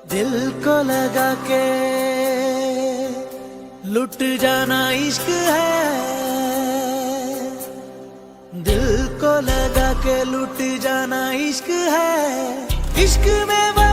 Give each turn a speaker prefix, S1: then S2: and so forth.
S1: दिल को लगा के लुट जाना इश्क है, दिल को लगा के लुट जाना इश्क है। इश्क में